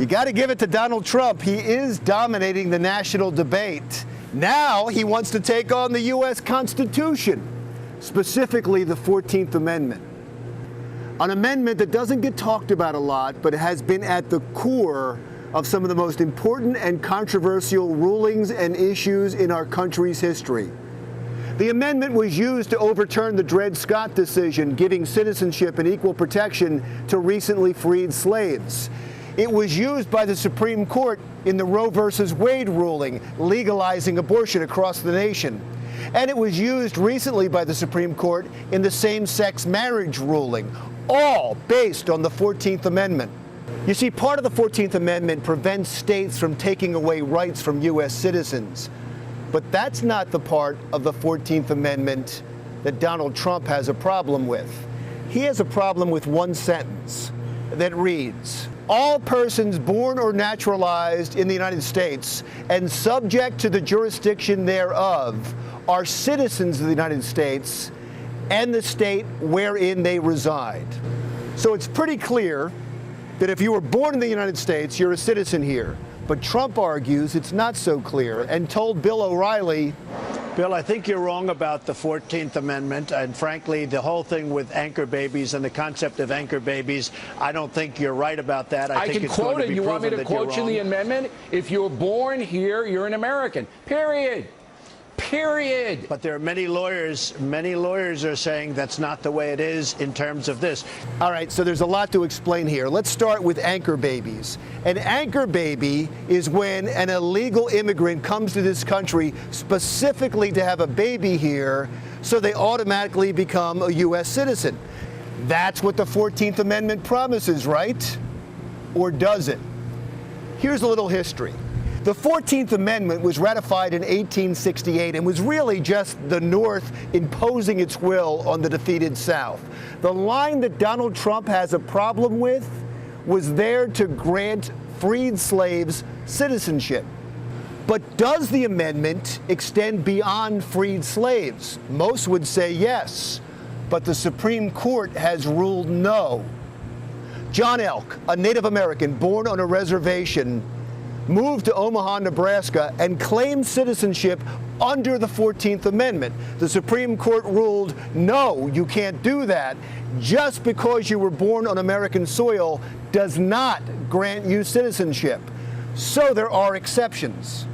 You got to give it to Donald Trump. He is dominating the national debate. Now he wants to take on the U.S. Constitution, specifically the 14th Amendment. An amendment that doesn't get talked about a lot, but has been at the core of some of the most important and controversial rulings and issues in our country's history. The amendment was used to overturn the Dred Scott decision, giving citizenship and equal protection to recently freed slaves. It was used by the Supreme Court in the Roe v. Wade ruling, legalizing abortion across the nation. And it was used recently by the Supreme Court in the same-sex marriage ruling, all based on the 14th Amendment. You see, part of the 14th Amendment prevents states from taking away rights from U.S. citizens. But that's not the part of the 14th Amendment that Donald Trump has a problem with. He has a problem with one sentence that reads, "All persons born or naturalized in the United States and subject to the jurisdiction thereof are citizens of the United States and the state wherein they reside." So it's pretty clear that if you were born in the United States, you're a citizen here. But Trump argues it's not so clear and told Bill O'Reilly, Bill, I think you're wrong about the 14th Amendment, and frankly, the whole thing with anchor babies and the concept of anchor babies, I don't think you're right about that. I think can it's quote going to it. be You want me to proven quote you the amendment? If you're born here, you're an American. Period. Period. But there are many lawyers are saying that's not the way it is in terms of this. All right, so there's a lot to explain here. Let's start with anchor babies. An anchor baby is when an illegal immigrant comes to this country specifically to have a baby here, so they automatically become a U.S. citizen. That's what the 14th Amendment promises, right? Or does it? Here's a little history. The 14th Amendment was ratified in 1868 and was really just the North imposing its will on the defeated South. The line that Donald Trump has a problem with was there to grant freed slaves citizenship. But does the amendment extend beyond freed slaves? Most would say yes, but the Supreme Court has ruled no. John Elk, a Native American born on a reservation, moved to Omaha, Nebraska, and claimed citizenship under the 14th Amendment. The Supreme Court ruled, no, you can't do that. Just because you were born on American soil does not grant you citizenship. So there are exceptions.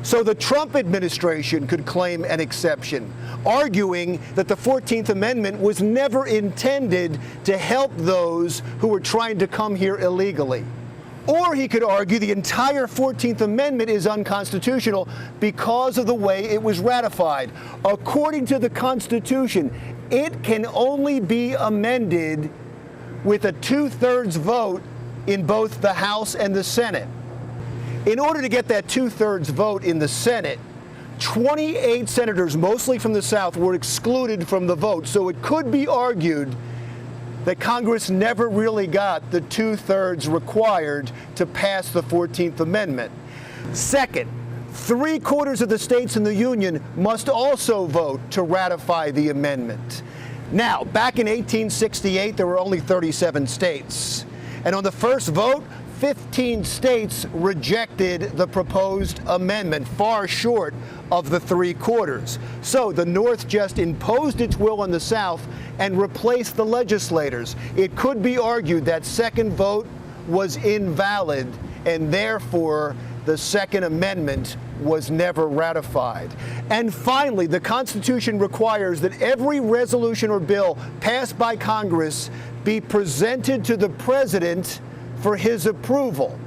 So the Trump administration could claim an exception, arguing that the 14th Amendment was never intended to help those who were trying to come here illegally. Or he could argue the entire 14th Amendment is unconstitutional because of the way it was ratified. According to the Constitution, it can only be amended with a 2/3 vote in both the House and the Senate. In order to get that 2/3 vote in the Senate, 28 senators, mostly from the South, were excluded from the vote. So it could be argued that Congress never really got the 2/3 required to pass the 14th Amendment. Second, 3/4 of the states in the Union must also vote to ratify the amendment. Now, back in 1868, there were only 37 states. And on the first vote, 15 states rejected the proposed amendment, far short of the 3/4. So the North just imposed its will on the South and replaced the legislators. It could be argued that second vote was invalid, and therefore the Second Amendment was never ratified. And finally, the Constitution requires that every resolution or bill passed by Congress be presented to the President for his approval.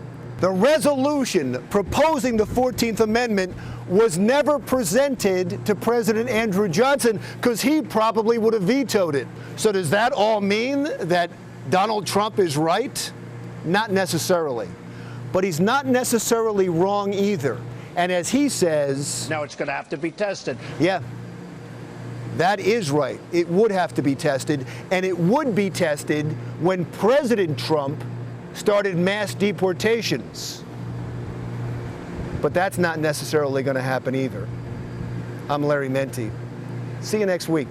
The resolution proposing the 14th Amendment was never presented to President Andrew Johnson because he probably would have vetoed it. So does that all mean that Donald Trump is right? Not necessarily. But he's not necessarily wrong either. And as he says, now it's going to have to be tested. Yeah, that is right. It would have to be tested. And it would be tested when President Trump started mass deportations. But that's not necessarily going to happen either. I'm Larry Mendte. See you next week.